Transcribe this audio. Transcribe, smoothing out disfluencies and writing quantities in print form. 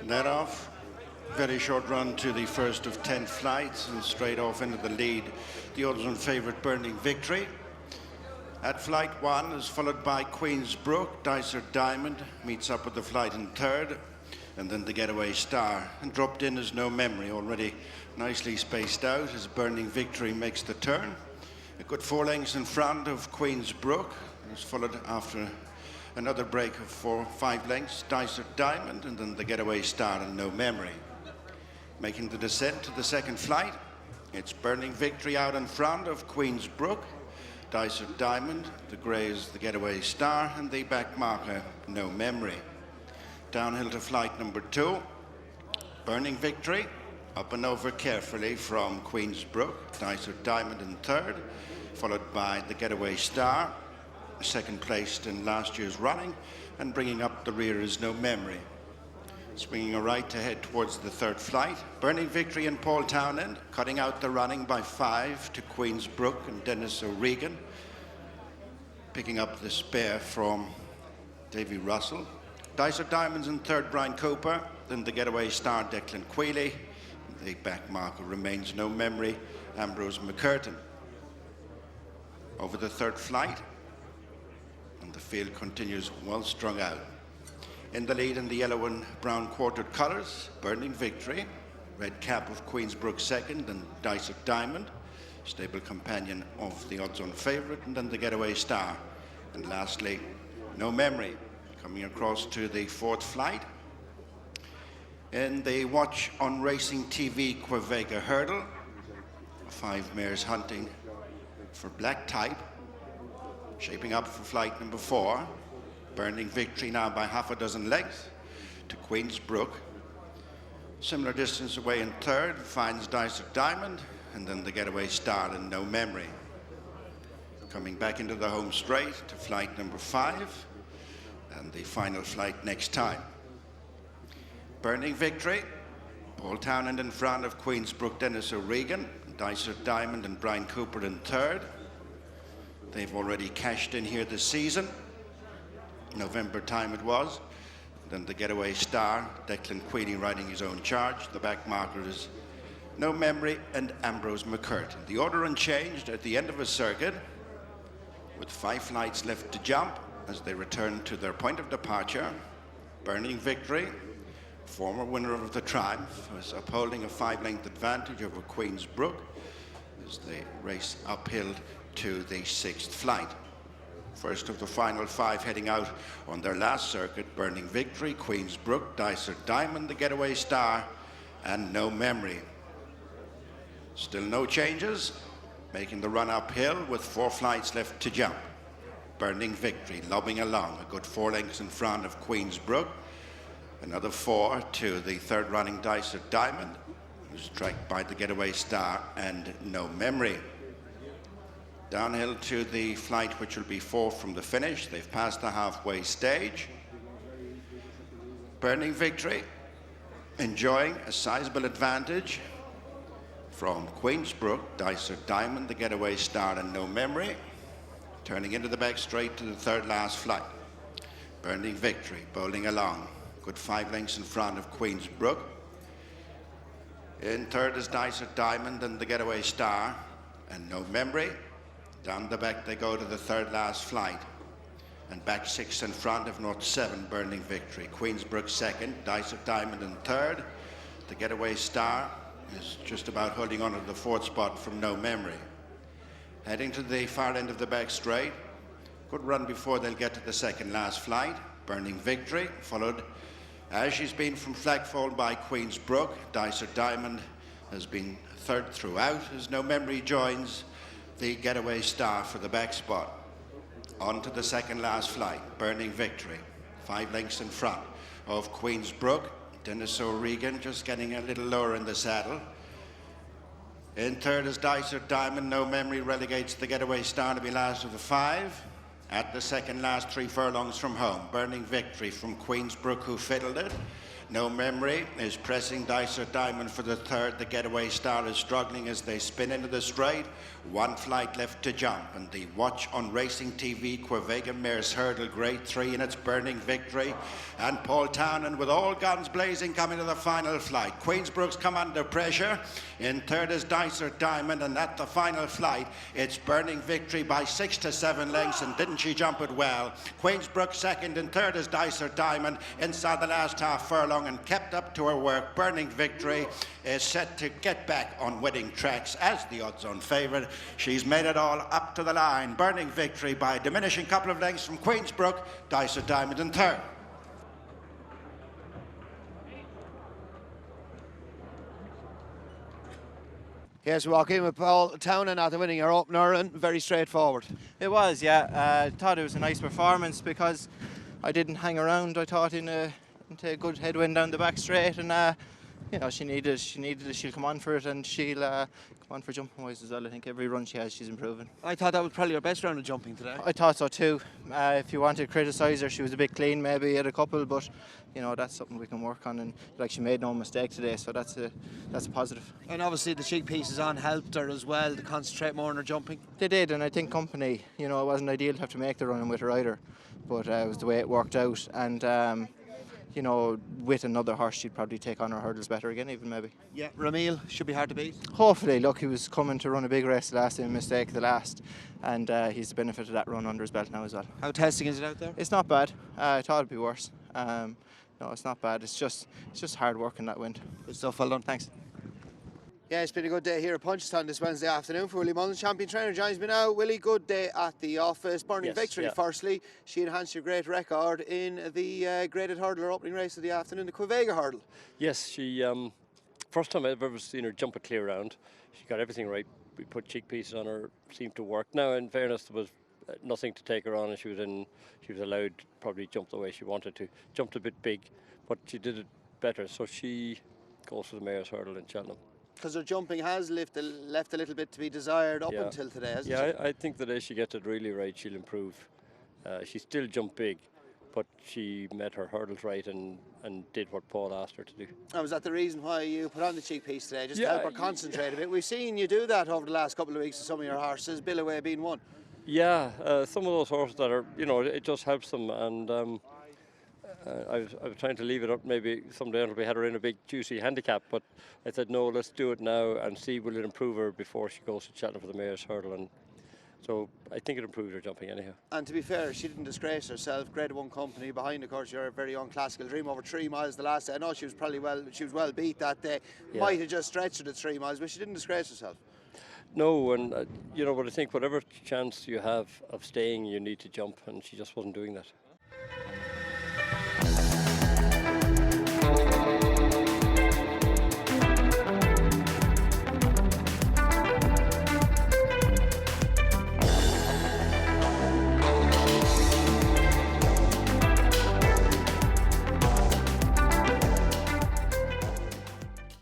Net off. Very short run to the first of 10 flights and straight off into the lead. The odds on favourite Burning Victory. At flight 1 is followed by Queen's Brook. Dicer Diamond meets up with the flight in third. And then the Getaway Star. And dropped in is No Memory, already nicely spaced out as Burning Victory makes the turn. A good 4 lengths in front of Queen's Brook. It's followed after another break of 5 lengths, Dicer Diamond, and then the Getaway Star and No Memory. Making the descent to the second flight, it's Burning Victory out in front of Queen's Brook, Dicer Diamond, the Greys, the Getaway Star, and the back marker, No Memory. Downhill to flight number 2, Burning Victory, up and over carefully from Queen's Brook, Dicer Diamond in third, followed by the Getaway Star, second placed in last year's running, and bringing up the rear is No Memory. Swinging a right to head towards the third flight, Burning Victory and Paul Townend, cutting out the running by 5 to Queen's Brook and Dennis O'Regan, picking up the spare from Davy Russell. Dicer Diamonds in third, Brian Cooper, then the Getaway Star, Declan Quealy. The back marker remains No Memory, Ambrose McCurtain. Over the third flight, and the field continues well strung out. In the lead in the yellow and brown quartered colours, Burning Victory, red cap of Queen's Brook second, and Dicer Diamond, stable companion of the odds-on favourite, and then the Getaway Star. And lastly, No Memory, coming across to the fourth flight. In the Watch on Racing TV Quevega Hurdle, 5 mares hunting for black type. Shaping up for flight number 4. Burning Victory now by half a dozen lengths to Queen's Brook. Similar distance away in third, finds Dicer Diamond, and then the Getaway Star and No Memory. Coming back into the home straight to flight number 5, and the final flight next time. Burning Victory, Paul Townend in front of Queen's Brook, Dennis O'Regan, Dicer Diamond and Brian Cooper in third. They've already cashed in here this season. November time it was. Then the Getaway Star, Declan Quealy riding his own charge. The back marker is No Memory and Ambrose McCurtain. The order unchanged at the end of a circuit with 5 flights left to jump as they return to their point of departure. Burning Victory, former winner of the Triumph, is upholding a 5-length advantage over Queen's Brook as they race uphill to the 6th flight. First of the final 5 heading out on their last circuit, Burning Victory, Queen's Brook, Dicer Diamond, the Getaway Star, and No Memory. Still no changes, making the run uphill with 4 flights left to jump. Burning Victory lobbing along, a good 4 lengths in front of Queen's Brook. Another 4 to the third running Dicer Diamond, who's tracked by the Getaway Star and No Memory. Downhill to the flight which will be 4th from the finish. They've passed the halfway stage. Burning Victory enjoying a sizable advantage from Queen's Brook, Dicer Diamond, the Getaway Star and No Memory. Turning into the back straight to the third last flight. Burning Victory bowling along. Good 5 lengths in front of Queen's Brook. In third is Dicer Diamond and the Getaway Star and No Memory. Down the back they go to the third last flight. And back 6 in front of North 7, Burning Victory. Queen's Brook second, Dicer Diamond in third. The Getaway Star is just about holding on to the 4th spot from No Memory. Heading to the far end of the back straight. Good run before they'll get to the second last flight. Burning Victory, followed as she's been from flagfold by Queen's Brook. Dicer Diamond has been third throughout as No Memory joins the Getaway Star for the back spot. On to the second last flight, Burning Victory, 5 lengths in front of Queen's Brook. Dennis O'Regan just getting a little lower in the saddle. In third is Dicer Diamond. No Memory relegates the Getaway Star to be last of the 5. At the second last 3 furlongs from home, Burning Victory from Queen's Brook, who fiddled it. No Memory is pressing Dicer Diamond for the third. The Getaway Star is struggling as they spin into the straight. One flight left to jump, and the watch on Racing TV, Quevega Mares Hurdle, Grade 3 in its burning victory. And Paul Townend, with all guns blazing, coming to the final flight. Queensbrook's come under pressure. In third is Dicer Diamond, and at the final flight, it's burning victory by 6 to 7 lengths, and didn't she jump it well? Queensbrook second, and third is Dicer Diamond inside the last half furlong, and kept up to her work. Burning Victory is set to get back on winning tracks as the odds-on favourite. She's made it all up to the line. Burning Victory by a diminishing couple of lengths from Queensbrook. Dicer Diamond in third. Yes, we walk in with Paul Townend after winning her opener, and very straightforward. It was, yeah. I thought it was a nice performance because I didn't hang around. I thought into a good headwind down the back straight, and you know, she needed it. She'll come on for it, and she'll come on for jumping wise as well. I think every run she has, she's improving. I thought that was probably her best round of jumping today. I thought so too. If you want to criticise her, she was a bit clean maybe at a couple, but you know, that's something we can work on, and like, she made no mistake today, so that's a positive. And obviously the cheek pieces on helped her as well to concentrate more on her jumping. They did, and I think company, you know, it wasn't ideal to have to make the run with her either, but it was the way it worked out, and you know, with another horse, she'd probably take on her hurdles better again, even maybe. Yeah, Ramil should be hard to beat. Hopefully, look, he was coming to run a big race the last time, mistake the last, and he's the benefit of that run under his belt now as well. How testing is it out there? It's not bad. I thought it'd be worse. No, it's not bad. It's just hard work in that wind. Good stuff, well done. Thanks. Yeah, it's been a good day here at Punchestown this Wednesday afternoon for Willie Mullins. Champion trainer joins me now. Willie, good day at the office. Burning victory, firstly. She enhanced your great record in the graded hurdle, or opening race of the afternoon, the Quevega Hurdle. Yes, she first time I've ever seen her jump a clear round. She got everything right. We put cheek pieces on her, seemed to work. Now, in fairness, there was nothing to take her on, and she was allowed to probably jump the way she wanted to. Jumped a bit big, but she did it better. So she goes to the Mares Hurdle in Cheltenham. Because her jumping has left a little bit to be desired up until today, hasn't it? Yeah, I think that as she gets it really right, she'll improve. She still jumped big, but she met her hurdles right and did what Paul asked her to do. And was that the reason why you put on the cheek piece today, just to help her concentrate a bit? We've seen you do that over the last couple of weeks with some of your horses, Billaway being one. Yeah, some of those horses that are, you know, it just helps them, and I was trying to leave it up. Maybe someday we had her in a big juicy handicap, but I said no, let's do it now and see will it improve her before she goes to Cheltenham for the Mares Hurdle, and so I think it improved her jumping anyhow. And to be fair, she didn't disgrace herself. Grade 1 company behind, of course, your very young Classical Dream over 3 miles the last day. I know she was well beat that day. Yeah. Might have just stretched her to 3 miles, but she didn't disgrace herself. No, and you know, but I think whatever chance you have of staying, you need to jump, and she just wasn't doing that.